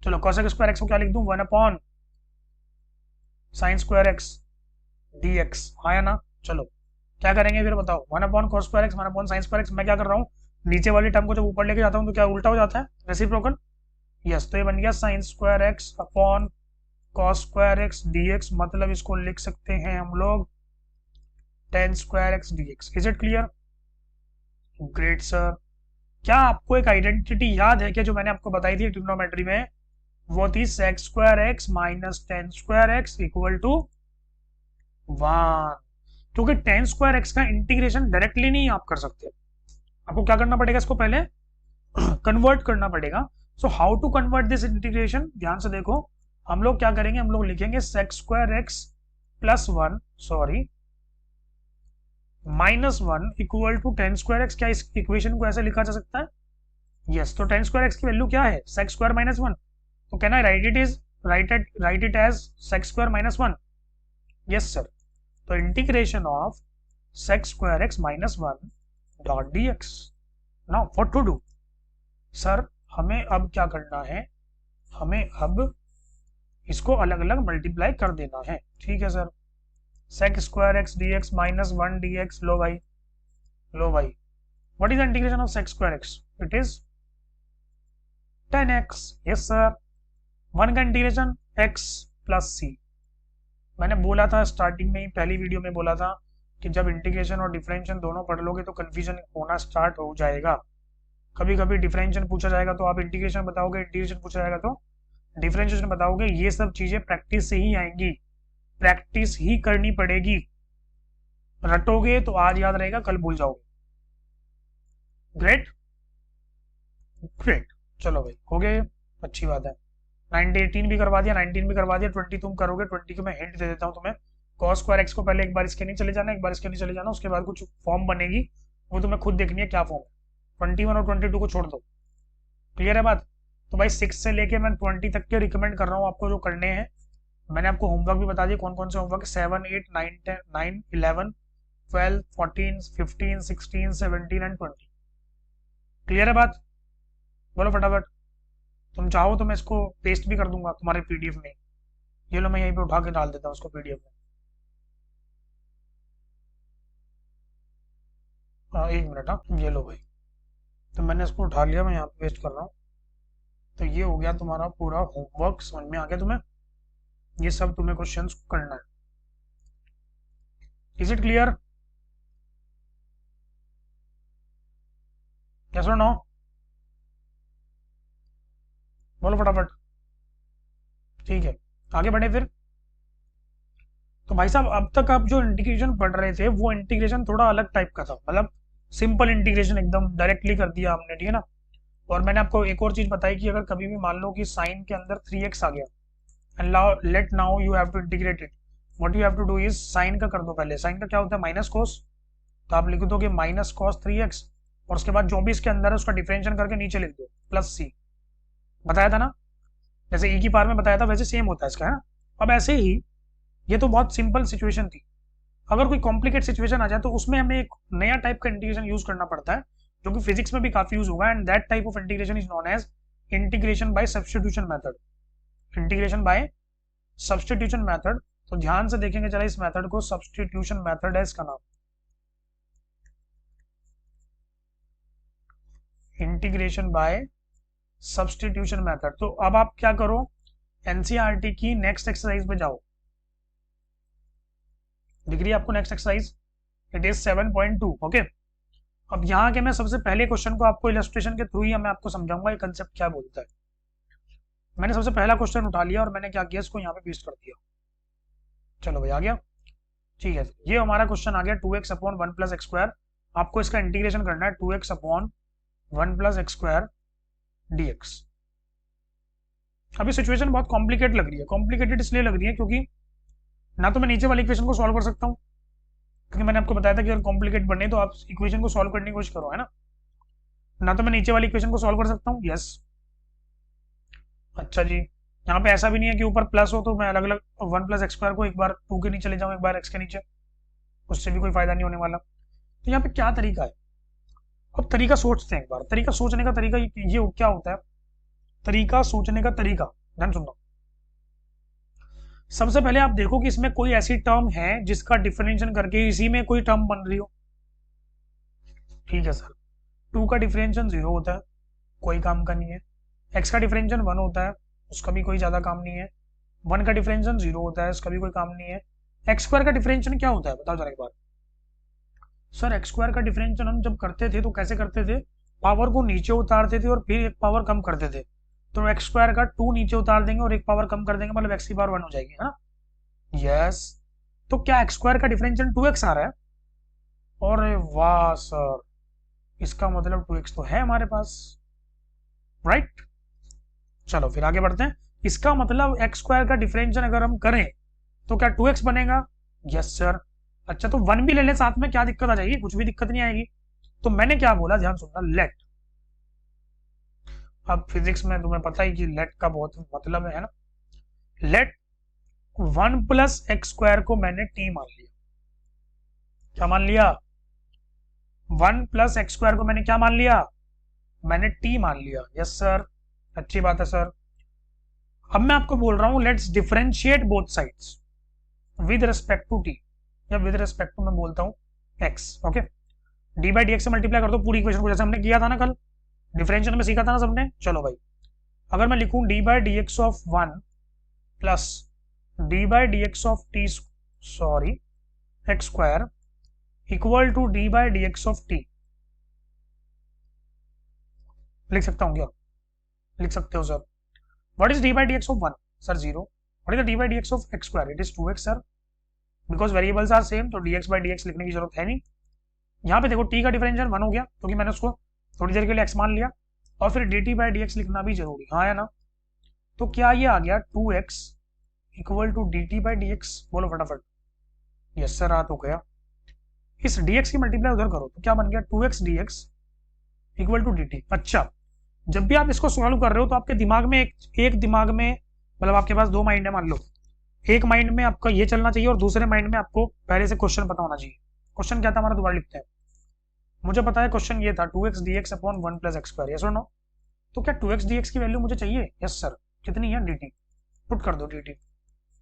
चलो कॉसेक स्क्वायर एक्स को क्या लिख दूं, 1 upon sine square X D x, आया ना। चलो क्या करेंगे फिर बताओ, 1 upon cos square x 1 upon sine square x, मैं क्या कर रहा हूँ, नीचे वाली टर्म को जब ऊपर लेके जाता हूँ तो क्या उल्टा हो जाता है, रेसिप्रोकल। यस, तो ये बन गया sine square x upon cos square X D x, मतलब इसको लिख सकते हैं हम लोग ten square X D x. Is it clear? Great sir. क्या आपको एक आइडेंटिटी याद है कि जो मैंने आपको बताई थी ट्रिग्नोमेट्री में, वो थी sec square x minus tan square x equal to 1। क्योंकि टेन स्क्वायर एक्स का इंटीग्रेशन डायरेक्टली नहीं आप कर सकते, आपको क्या करना पड़ेगा, इसको पहले कन्वर्ट करना पड़ेगा। So how to convert this integration, ध्यान से देखो। हम लोग क्या करेंगे, हम लोग लिखेंगे sec square x plus 1, sorry minus 1 equal to tan square x. क्या इस इक्वेशन को ऐसे लिखा जा सकता है? यस, तो टेन स्क्वायर एक्स की वैल्यू क्या है, सेक स्क्वायर माइनस 1। तो can I write it as sec square minus 1? Yes sir. तो integration of sec square x minus 1 dot D X. Now what to do sir, हमें अब क्या करना है, हमें अब इसको अलग अलग मल्टीप्लाई कर देना है, ठीक है sir. Sec square X D X minus 1 D X, लो भाई, लो भाई, what is the integration of sec square X, it is 10x। Yes sir, 1 का इंटीग्रेशन x प्लस c। मैंने बोला था स्टार्टिंग में ही, पहली वीडियो में बोला था कि जब इंटीग्रेशन और डिफरेंशिएशन दोनों पढ़ लोगे तो कंफ्यूजन होना स्टार्ट हो जाएगा। कभी कभी डिफरेंशिएशन पूछा जाएगा तो आप इंटीग्रेशन बताओगे, इंटीग्रेशन पूछा जाएगा तो डिफरेंशिएशन बताओगे। ये सब चीजें प्रैक्टिस से ही आएंगी, प्रैक्टिस ही करनी पड़ेगी। रटोगे तो आज याद रहेगा, कल भूल जाओगे। ग्रेट ग्रेट, चलो भाई हो गए, अच्छी बात है। 18 भी करवा दिया, 19 भी करवा दिया, 20 तुम करोगे। 20 को मैं हिंट दे देता हूँ तुम्हें, कॉस स्क्वायर एक्स को पहले एक बार इसके नहीं चले जाना, एक बार इसके नहीं चले जाना, उसके बाद कुछ फॉर्म बनेगी, वो तुम्हें खुद देखनी है क्या फॉर्म है। 21 और 22 को छोड़ दो, क्लियर है बात। तो भाई 6 से लेके मैं 20 तक के रिकमेंड कर रहा हूँ आपको जो करने हैं। मैंने आपको होमवर्क भी बता दिया कौन कौन से होमवर्क, 7 8 9 10 9 11 12 14 15 16 17 एंड 20। क्लियर है बात, बोलो फटाफट। तुम चाहो तो मैं इसको पेस्ट भी कर दूंगा तुम्हारे पीडीएफ में, ये लो मैं यहीं पे उठा के डाल देता हूँ उसको पीडीएफ में। हाँ एक मिनट, हाँ ये लो भाई, तो मैंने इसको उठा लिया, मैं यहाँ पे पेस्ट कर रहा हूँ। तो ये हो गया तुम्हारा पूरा होमवर्क, समझ में आ गया तुम्हें, ये सब तुम्हें क्वेश्चंस करना है। Is it clear? यस और नो, बोलो फटाफट। ठीक है, आगे बढ़े फिर। तो भाई साहब अब तक आप जो इंटीग्रेशन पढ़ रहे थे वो इंटीग्रेशन थोड़ा अलग टाइप का था, मतलब सिंपल इंटीग्रेशन एकदम डायरेक्टली कर दिया हमने, ठीक है ना। और मैंने आपको एक और चीज बताई कि अगर कभी भी मान लो कि साइन के अंदर 3x आ गया and let now you have to integrate it, what you have to do is sine का कर दो पहले। साइन का क्या होता है, माइनस कोस, तो आप लिख दोगे माइनस कॉस 3x, और उसके बाद जो भी इसके अंदर है उसका डिफरेंशिएशन करके नीचे लिख दो प्लस c। बताया था ना, जैसे e की पावर में बताया था वैसे सेम होता है इसका, है ना। अब ऐसे ही, ये तो बहुत सिंपल सिचुएशन थी, अगर कोई कॉम्प्लिकेट सिचुएशन आ जाए तो उसमें हमें एक नया टाइप का इंटीग्रेशन यूज करना पड़ता है, जो कि फिजिक्स में भी काफी यूज होगा, and that type of integration is known as integration by substitution method. Integration by substitution method, तो ध्यान से देखेंगे जरा इस मेथड को, सब्स्टिट्यूशन मेथड है इसका नाम, इंटीग्रेशन बाय सब्स्टिट्यूशन मेथड। तो अब आप क्या करो, एनसीईआरटी की नेक्स्ट एक्सरसाइज पे जाओ, दिख रही है आपको next exercise, it is 7.2। Okay, अब यहाँ के मैं सबसे पहले क्वेश्चन को आपको इलस्ट्रेशन के थ्रू ही मैं आपको समझाऊंगा ये कंसेप्ट क्या बोलता है। मैंने सबसे पहला क्वेश्चन उठा लिया और मैंने क्या किया, इसको यहाँ पे पेस्ट कर दिया। चलो भाई आ गया, ठीक है। ये हमारा क्वेश्चन आ गया 2x upon 1 plus x square. आपको इसका इंटीग्रेशन करना है 2x upon 1 plus x square dx। अभी सिचुएशन बहुत कॉम्प्लिकेट लग रही है, कॉम्प्लिकेटेड इसलिए लग रही है क्योंकि ना तो मैं नीचे वाली इक्वेशन को सॉल्व कर सकता हूँ, क्योंकि मैंने आपको बताया था कि अगर कॉम्प्लिकेट बने तो आप इक्वेशन को सॉल्व करने की कोशिश करो, है ना तो मैं नीचे वाली इक्वेशन को सॉल्व कर सकता हूँ, यस। अच्छा जी, यहाँ पे ऐसा भी नहीं है कि ऊपर प्लस हो तो मैं अलग अलग 1 प्लस एक्स स्क्वायर को एक बार 2 के नीचे ले जाऊँ, एक बार x के नीचे, उससे भी कोई फायदा नहीं होने वाला। तो यहाँ पे क्या तरीका है, अब तरीका सोचते हैं एक बार। तरीका सोचने का तरीका ये क्या होता है, तरीका सोचने का तरीका, ध्यान सुनना। सबसे पहले आप देखो कि इसमें कोई ऐसी टर्म है जिसका डिफरेंशिएशन करके इसी में कोई टर्म बन रही हो। ठीक है सर, 2 का डिफरेंशिएशन 0 होता है, कोई काम का नहीं है। x का डिफरेंशिएशन 1 होता है, उसका भी कोई ज्यादा काम नहीं है। 1 का डिफरेंशिएशन 0 होता है, उसका भी कोई काम नहीं है। एक्स स्क्वायर का डिफरेंशिएशन क्या होता है बताओ जरा एक बार। सर एक्स स्क्वायर का डिफरेंशिएशन हम जब करते थे तो कैसे करते थे, पावर को नीचे उतारते थे और फिर एक पावर कम करते थे। तो एक्स स्क्वायर का 2 नीचे उतार देंगे और एक पावर कम कर देंगे, मतलब एक्स की पावर 1 हो जाएगी, है ना। यस, तो क्या एक्स स्क्वायर का डिफरेंशियल 2x आ रहा है? और वाह सर, इसका मतलब 2x तो है हमारे पास, राइट। चलो फिर आगे बढ़ते हैं। इसका मतलब एक्स स्क्वायर का डिफरेंशियल अगर हम करें तो क्या 2x बनेगा? Yes sir. अच्छा, तो 1 भी ले लें साथ में, क्या दिक्कत आ जाएगी? कुछ भी दिक्कत नहीं आएगी। तो मैंने क्या बोला, ध्यान सुनना, लेट। अब फिजिक्स में तुम्हें पता ही कि लेट का बहुत मतलब है ना। लेट 1 प्लस एक्स स्क्वायर को मैंने t मान लिया। क्या मान लिया? 1 प्लस एक्स स्क्वायर को मैंने क्या मान लिया? मैंने t मान लिया। यस सर, अच्छी बात है सर। अब मैं आपको बोल रहा हूं let's differentiate both sides with respect to t, या विद रिस्पेक्ट टू मैं बोलता हूं x। Okay, d by d x से मल्टीप्लाई कर दो पूरी इक्वेशन को, जैसे हमने किया था ना कल, डिफरेंशियल में सीखा था ना सबने। चलो भाई, अगर मैं लिखूं d by d x of 1 plus d by d x of टी, sorry x square equal to d by d x of टी, लिख सकता हूं क्या? लिख सकते हो sir. What is d by d x of 1? Sir 0। What is the d by d x of x square? It is 2x sir, because variables are same, तो dx by d x लिखने की जरूरत है नहीं। यहाँ पे देखो t का डिफरेंशियल 1 हो गया क्योंकि मैंने उसको थोड़ी देर के लिए x मान लिया, और फिर dt बाई डी एक्स लिखना भी जरूरी, हाँ या ना। तो क्या ये आ गया 2x equal to dt by d x? बोलो फटाफट। यस सर, आ तो गया। इस dx की मल्टीप्लाई उधर करो तो क्या बन गया 2x dx equal to dt। अच्छा, जब भी आप इसको सॉल्व कर रहे हो तो आपके दिमाग में एक दिमाग में, मतलब आपके पास 2 माइंड है मान लो, एक माइंड में आपका ये चलना चाहिए और दूसरे माइंड में आपको पहले से क्वेश्चन पता होना चाहिए। क्वेश्चन क्या था हमारा, दोबारा लिखते हैं। मुझे पता है क्वेश्चन ये था 2x dx upon 1 plus x square, yes और नो। तो क्या 2x dx की वैल्यू मुझे चाहिए? Yes sir. कितनी है? dt। पुट कर दो dt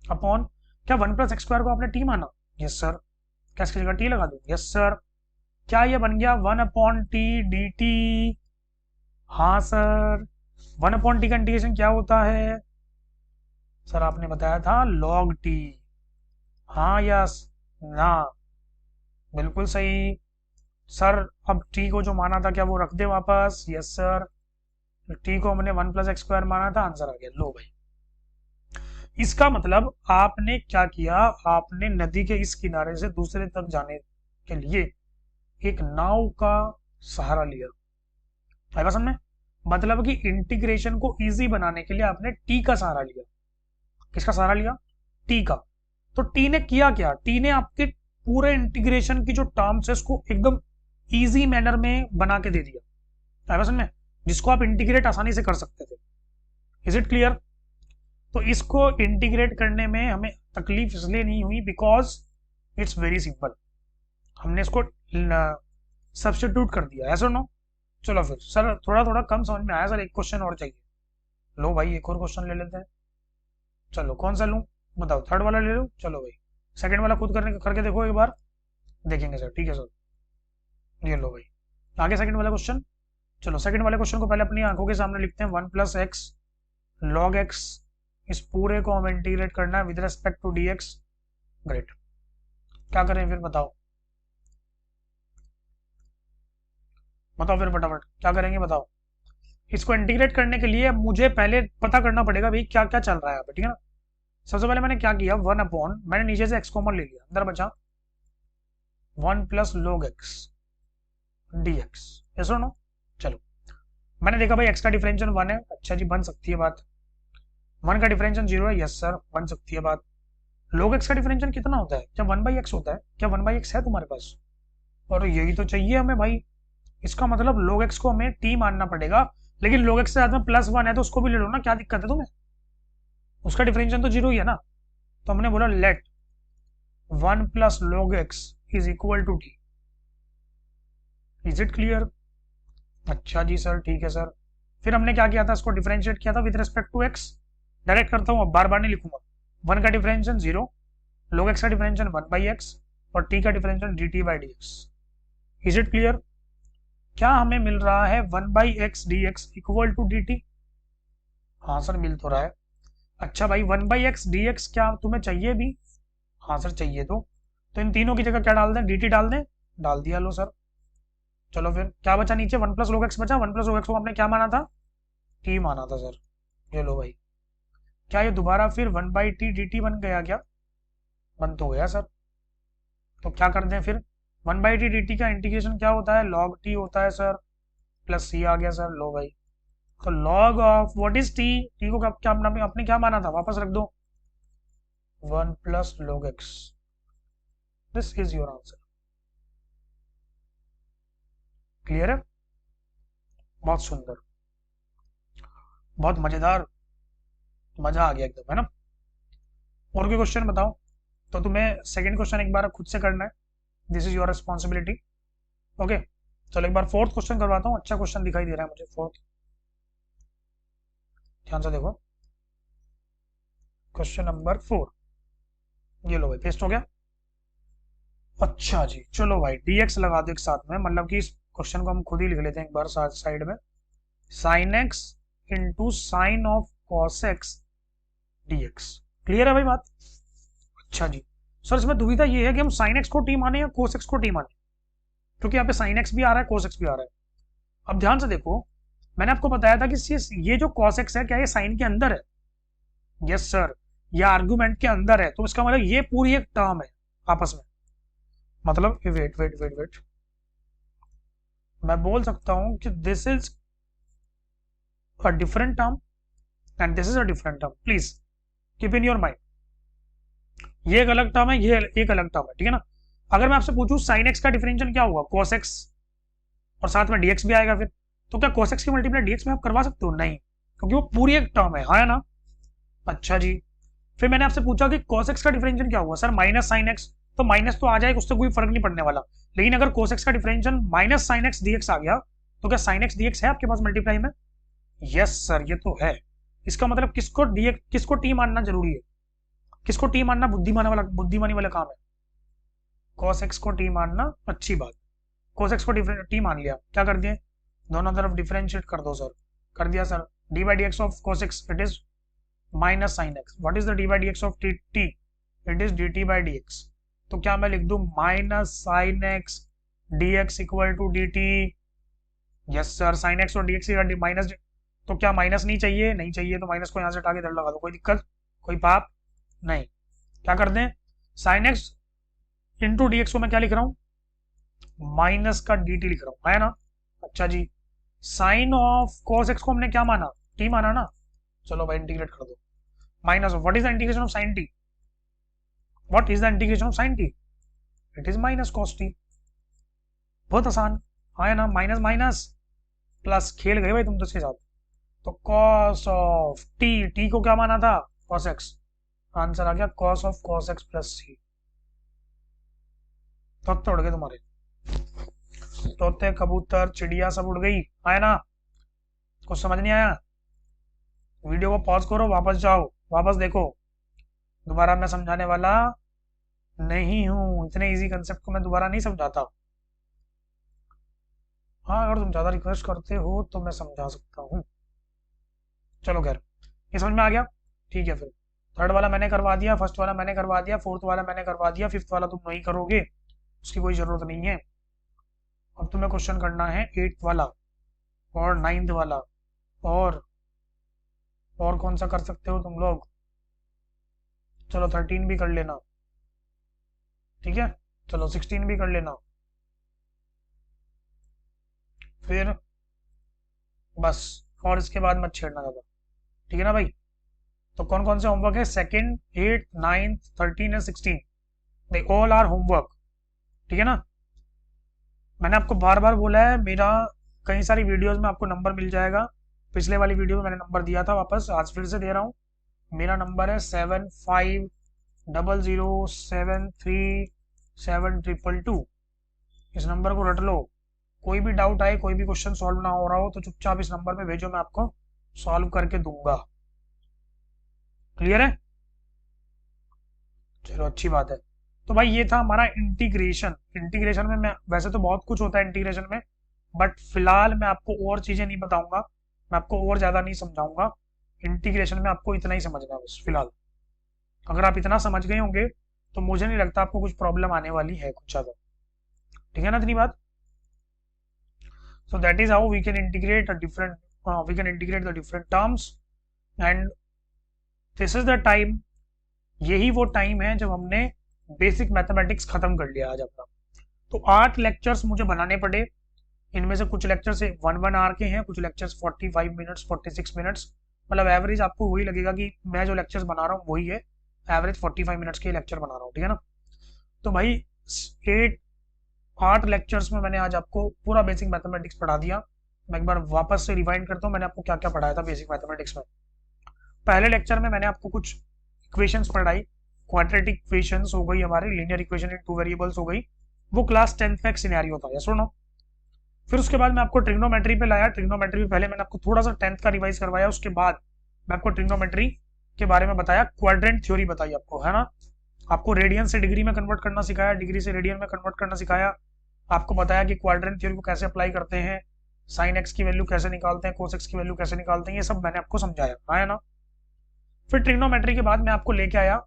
अपॉन, क्या 1 प्लस एक्स स्क्वायर को आपने t माना? Yes sir. क्या इसकी जगह t लगा दो? Yes sir. क्या ये बन गया 1 अपॉन टी dt? हाँ सर। 1 अपॉन टी का इंटीग्रेशन क्या होता है? सर आपने बताया था log t। हाँ यस ना, बिल्कुल सही सर। अब t को जो माना था क्या वो रख दे वापस? Yes sir. t को हमने 1 प्लस एक्स स्क्वायर माना था, आंसर आ गया। लो भाई, इसका मतलब आपने क्या किया, आपने नदी के इस किनारे से दूसरे तक जाने के लिए एक नाव का सहारा लिया। आएगा समझ में? मतलब कि इंटीग्रेशन को इजी बनाने के लिए आपने टी का सहारा लिया। किसका सहारा लिया? टी का। तो टी ने किया क्या? टी ने आपके पूरे इंटीग्रेशन की जो टर्म्स है उसको एकदम इजी मैनर में बना के दे दिया। आएगा समझ में? जिसको आप इंटीग्रेट आसानी से कर सकते थे। Is it clear? तो इसको इंटीग्रेट करने में हमें तकलीफ इसलिए नहीं हुई बिकॉज इट्स वेरी सिंपल, हमने इसको सब्स्टिट्यूट कर दिया, ऐसा नो। चलो फिर सर थोड़ा थोड़ा कम समझ में आया सर, एक क्वेश्चन और चाहिए। लो भाई एक और क्वेश्चन ले लेते हैं। चलो कौन सा लूँ बताओ, थर्ड वाला ले लो। चलो भाई सेकंड वाला खुद करके देखो एक बार, देखेंगे सर, ठीक है सर। ये लो भाई आगे सेकंड वाला क्वेश्चन। चलो सेकंड वाले क्वेश्चन को पहले अपनी आंखों के सामने लिखते हैं। 1 + x log x, इस पूरे को हमें इंटीग्रेट करना है with respect to dx। Great, क्या करें फिर बताओ, बताओ फिर फटाफट क्या करेंगे बताओ। इसको इंटीग्रेट करने के लिए मुझे पहले पता करना पड़ेगा भाई क्या क्या चल रहा है यहाँ पे, ठीक है ना। सबसे पहले मैंने क्या किया, 1/, मैंने नीचे से x कॉमन ले लिया, अंदर बचा 1 + log x dx, यस और नो। चलो मैंने देखा भाई x का डिफरेंशियल 1 है, अच्छा जी बन सकती है बात। 1 का डिफरेंशियल 0 है, यस सर बन सकती है बात। log x का डिफरेंशियल कितना होता है, क्या 1/x होता है, क्या 1/x है तुम्हारे पास, और यही तो चाहिए हमें भाई। इसका मतलब log x को हमें t मानना पड़ेगा, लेकिन log x से साथ में +1 है तो उसको भी ले लो ना, क्या दिक्कत है तुम्हें, उसका डिफरेंशियल तो 0 ही है ना। तो हमने बोला let 1 + log x is equal to t। Is it clear, अच्छा जी सर ठीक है सर। फिर हमने क्या किया था, इसको डिफरेंशिएट किया था with respect to x। Direct करता हूँ, अब बार बार नहीं लिखूंगा। 1 का डिफरेंशियल 0, log x का डिफरेंशियल 1/x और t का differential dt/dx। Is it clear, क्या हमें मिल रहा है 1/x dx equal to dt। हाँ सर मिल तो रहा है। अच्छा भाई 1/x dx क्या तुम्हें चाहिए भी, हाँ सर चाहिए। तो इन तीनों की जगह क्या डाल दें, dt डाल दें, डाल दिया लो सर। चलो फिर क्या बचा नीचे, 1 + log x बचा। 1 + log x को हमने क्या माना था, t माना था सर। ये लो भाई, क्या ये दोबारा फिर 1/t dt बन गया क्या, बन तो गया सर। तो क्या करते हैं फिर, 1/t dt का इंटीग्रेशन क्या होता है, log t होता है सर, प्लस c आ गया सर। लो भाई तो log of what is t, t को क्या आपने क्या माना था, वापस रख दो 1 + log x। This is your answer. Clear है, बहुत सुंदर, बहुत मजेदार, मजा आ गया एकदम, है ना। और कोई क्वेश्चन बताओ। तो तुम्हें सेकंड क्वेश्चन एक बार खुद से करना है, this is your responsibility. Okay चलो एक बार फोर्थ क्वेश्चन करवाता हूँ, अच्छा क्वेश्चन दिखाई दे रहा है मुझे फोर्थ, ध्यान से देखो। क्वेश्चन नंबर 4, ये लो भाई पेस्ट हो गया। अच्छा जी चलो भाई dx लगा दो एक साथ में, मतलब कि इस क्वेश्चन को हम खुद ही लिख लेते हैं एक बार साइड में। sin x into sine of cos x dx। Clear है भाई बात, अच्छा जी। सर इसमें दुविधा ये है कि हम sin x को t माने या cos x को t माने, क्योंकि यहाँ पे sin x भी आ रहा है cos x भी आ रहा है। अब ध्यान से देखो, मैंने आपको बताया था कि ये जो cos x है क्या ये साइन के अंदर है, यस सर, ये आर्गुमेंट के अंदर है, तो इसका मतलब ये पूरी एक टर्म है आपस में। मतलब वेट वेट वेट वेट, मैं बोल सकता हूं कि this is a different term and this is a different term, please keep in your mind. ये एक अलग टर्म है, ये एक अलग टर्म है, ठीक है ना। अगर मैं आपसे पूछूं sin x का डिफरेंशियल क्या होगा, cos x, और साथ में dx भी आएगा फिर, तो क्या cos x की मल्टीप्लाई dx में आप करवा सकते हो, नहीं, क्योंकि वो पूरी एक टर्म है, हाँ ना। अच्छा जी, फिर मैंने आपसे पूछा कि cos x का डिफरेंशियल क्या हुआ, सर माइनस sin x, तो माइनस तो आ जाएगा, उससे कोई फर्क नहीं पड़ने वाला। लेकिन अगर cos x का differential minus sin x dx आ गया, तो क्या sin x dx है आपके पास मल्टीप्लाई में, यस सर ये तो है। इसका मतलब किसको dx किसको t मानना जरूरी है, किसको t मानना बुद्धिमानी वाला काम है, cos x को t मानना अच्छी बात। cos x को t मान लिया, क्या कर दिए, दोनों तरफ डिफरेंशिएट कर दो सर, कर दिया sir. d/dx of cos x it is minus sine x, what is the d/dx of t, it is dt/dx। तो क्या मैं लिख दूं minus sine x dx equal to dt, yes sir, sine x और dx का minus, तो क्या minus नहीं चाहिए, नहीं चाहिए, तो माइनस को यहाँ से हटा के इधर लगा दो, कोई दिक्कत कोई पाप नहीं। क्या कर दें, sine x into D x को मैं क्या लिख रहा हूँ, माइनस का dt लिख रहा हूँ, है ना। अच्छा जी, साइन ऑफ cos x को हमने क्या माना, t माना ना। चलो भाई इंटीग्रेट कर दो, minus of what is the integration of sine t, what is the integration of sine t, it is minus cos t। बहुत आसान, है ना, माइनस माइनस प्लस, खेल गए भाई तुम तो इसके साथ। तो cos ऑफ t को क्या माना था, cos x, आंसर आ गया cos of cos x plus c। तख्त उड़ गए तुम्हारे, तोते कबूतर चिड़िया सब उड़ गई, आया ना? कुछ समझ नहीं आया? वीडियो को पॉज करो, वापस जाओ, वापस देखो। दोबारा मैं समझाने वाला नहीं हूँ, इतने इजी कंसेप्ट को मैं दोबारा नहीं समझाता। हाँ, अगर तुम ज़्यादा रिक्वेस्ट करते हो तो मैं समझा सकता हूँ। चलो खैर, ये समझ में आ गया? ठीक है फिर। थर्ड वाला मैंने करवा दिया, फर्स्ट वाला मैंने करवा दिया, फोर्थ वाला मैंने करवा दिया, फिफ्थ वाला तुम नहीं करोगे, उसकी कोई ज़रूरत नहीं है। अब तुम्हें क्वेश्चन करना है एट्थ वाला और नाइन्थ वाला, और कौन सा कर सकते हो तुम लोग? चलो 13 भी कर लेना, ठीक है? चलो 16 भी कर लेना, फिर बस, और इसके बाद मत छेड़ना ज़्यादा, ठीक है ना भाई? तो कौन कौन से होमवर्क है? Second, eight, ninth, 13 and 16, they all are homework, ठीक है ना? मैंने आपको बार बार बोला है, मेरा कई सारी वीडियोस में आपको नंबर मिल जाएगा। पिछले वाली वीडियो में मैंने नंबर दिया था, वापस आज फिर से दे रहा हूँ। मेरा नंबर है 75007372। इस नंबर को रट लो। कोई भी डाउट आए, कोई भी क्वेश्चन सॉल्व ना हो रहा हो तो चुपचाप इस नंबर पे भेजो, मैं आपको सॉल्व करके दूंगा। क्लियर है? चलो अच्छी बात है। तो भाई ये था हमारा इंटीग्रेशन। इंटीग्रेशन में मैं, वैसे तो बहुत कुछ होता है इंटीग्रेशन में, बट फिलहाल मैं आपको और चीज़ें नहीं बताऊंगा, मैं आपको और ज़्यादा नहीं समझाऊंगा। इंटीग्रेशन में आपको इतना ही समझना है बस फिलहाल। अगर आप इतना समझ गए होंगे तो मुझे नहीं लगता आपको कुछ प्रॉब्लम आने वाली है कुछ ज़्यादा, ठीक है ना इतनी बात? So that is how we can integrate the different terms, and this is the time, यही वो टाइम है जब हमने बेसिक मैथमेटिक्स खत्म कर लिया आज अपना। तो 8 लेक्चर्स मुझे बनाने पड़े। इनमें से कुछ लेक्चर्स 1 1 आवर के हैं, कुछ लेक्चर्स 45 मिनट्स 46 मिनट्स, मतलब एवरेज आपको वही लगेगा कि मैं जो लेक्चर्स बना रहा हूँ वही है, एवरेज 45 मिनट्स के लेक्चर बना रहा हूँ, ठीक है ना? तो भाई 8 लेक्चर्स में मैंने आज आपको पूरा बेसिक मैथमेटिक्स पढ़ा दिया। मैं एक बार वापस से रिवाइंड करता हूँ, मैंने आपको क्या क्या पढ़ाया था बेसिक मैथमेटिक्स में। पहले लेक्चर में मैंने आपको कुछ इक्वेशंस पढ़ाई, क्वाड्रेटिक इक्वेशंस हो गई हमारी, लीनियर इक्वेशन इन 2 वेरिएबल्स हो गई, वो क्लास 10th का एक सिनेरियो था, यस और नो? फिर उसके बाद मैं आपको ट्रिग्नोमेट्री पे लाया। ट्रिग्नोमेट्री में पहले मैंने आपको थोड़ा सा 10th का रिवाइज करवाया, उसके बाद मैं आपको ट्रिग्नोमेट्री के बारे में बताया, क्वाड्रेंट थ्योरी बताई आपको, है ना? आपको रेडियन से डिग्री में कन्वर्ट करना सिखाया, डिग्री से रेडियन में कन्वर्ट करना सिखाया। आपको बताया कि क्वाड्रेंट थ्योरी को कैसे अप्लाई करते हैं, साइन एक्स की वैल्यू कैसे निकालते हैं, कोस एक्स की वैल्यू कैसे निकालते हैं, ये सब मैंने आपको समझाया, आया ना? फिर ट्रिग्नोमेट्री के बाद मैं आपको लेके आया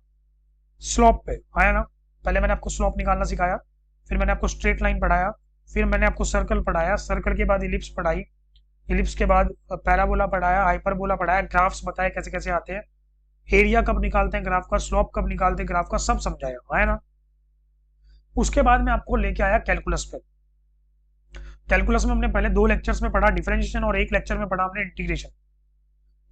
स्लोप पे, आया ना? पहले मैंने आपको स्लोप निकालना सिखाया, फिर मैंने आपको स्ट्रेट लाइन पढ़ाया, फिर मैंने आपको सर्कल पढ़ाया, सर्कल के बाद इलिप्स पढ़ाई, इलिप्स के बाद पैराबोला पढ़ाया, हाइपरबोला पढ़ाया, ग्राफ्स बताए कैसे कैसे आते हैं, एरिया कब निकालते हैं ग्राफ का, स्लोप कब निकालते हैं ग्राफ का, सब समझाया, है ना? उसके बाद मैं आपको लेके आया कैलकुलस पे। कैलकुलस में हमने पहले 2 लेक्चर्स में पढ़ा डिफरेंशिएशन और 1 लेक्चर में पढ़ा हमने इंटीग्रेशन।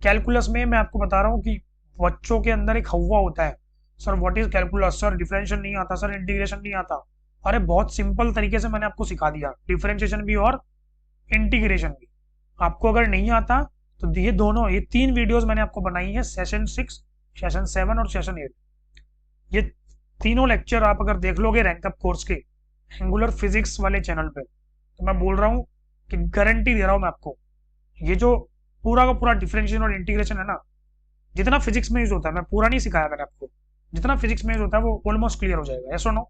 कैलकुलस में मैं आपको बता रहा हूँ कि बच्चों के अंदर एक हवा होता है, sir what is calculus, sir differentiation नहीं आता, सर इंटीग्रेशन नहीं आता। अरे बहुत सिंपल तरीके से मैंने आपको सिखा दिया, डिफरेंशिएशन भी और इंटीग्रेशन भी। आपको अगर नहीं आता तो ये दोनों, ये 3 वीडियोस मैंने आपको बनाई है, सेशन 6, सेशन 7 और सेशन 8। ये तीनों लेक्चर आप अगर देख लोगे रैंकअप कोर्स के एंगुलर फिजिक्स वाले चैनल पे, तो मैं बोल रहा हूँ कि गारंटी दे रहा हूँ मैं आपको, ये जो पूरा का पूरा डिफरेंशिएशन और इंटीग्रेशन है ना, जितना फिजिक्स में यूज होता है, मैं पूरा नहीं सिखाया मैंने आपको, जितना फिजिक्स में यूज होता है वो ऑलमोस्ट क्लियर हो जाएगा, यस और नो?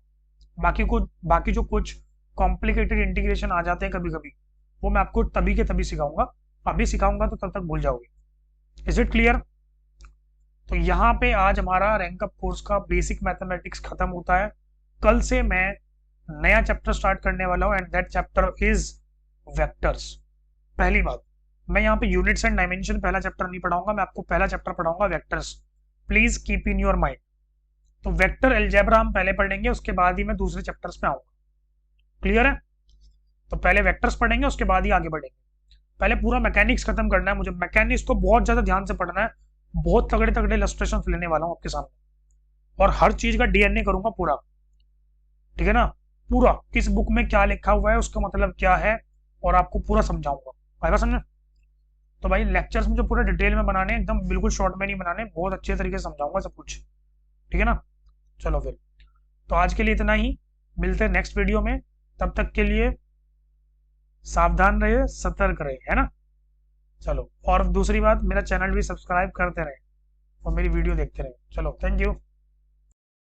बाकी जो कुछ कॉम्प्लिकेटेड इंटीग्रेशन आ जाते हैं कभी कभी, वो मैं आपको तभी के तभी सिखाऊंगा, अभी सिखाऊंगा तो तब तक भूल जाओगे। Is it clear? तो यहाँ पे आज हमारा रैंकअप कोर्स का बेसिक मैथमेटिक्स खत्म होता है। कल से मैं नया चैप्टर स्टार्ट करने वाला हूँ, and that chapter is vectors. पहली बात, मैं यहाँ पे यूनिट्स एंड डायमेंशन पहला चैप्टर नहीं पढ़ाऊंगा, मैं आपको पहला चैप्टर पढ़ाऊंगा vectors. Please keep in your mind. तो वेक्टर अलजेब्रा हम पहले पढ़ेंगे, उसके बाद ही मैं दूसरे चैप्टर्स पे आऊंगा। क्लियर है? तो पहले वेक्टर्स पढ़ेंगे, उसके बाद ही आगे बढ़ेंगे। पहले पूरा मैकेनिक्स खत्म करना है मुझे, मैकेनिक्स को बहुत ज्यादा ध्यान से पढ़ना है, बहुत तगड़े तगड़े इलस्ट्रेशंस लेने वाला हूँ आपके सामने, और हर चीज का डीएनए करूंगा पूरा, ठीक है ना? पूरा किस बुक में क्या लिखा हुआ है, उसका मतलब क्या है, और आपको पूरा समझाऊंगा, आएगा समझ? तो भाई लेक्चर्स मुझे पूरे डिटेल में बनाने, एकदम बिल्कुल शॉर्ट में नहीं बनाने, बहुत अच्छे तरीके से समझाऊंगा सब कुछ, ठीक है ना? चलो फिर, तो आज के लिए इतना ही। मिलते हैं नेक्स्ट वीडियो में, तब तक के लिए सावधान रहे, सतर्क रहे, है ना। चलो, और दूसरी बात, मेरा चैनल भी सब्सक्राइब करते रहे और मेरी वीडियो देखते रहे। चलो, थैंक यू।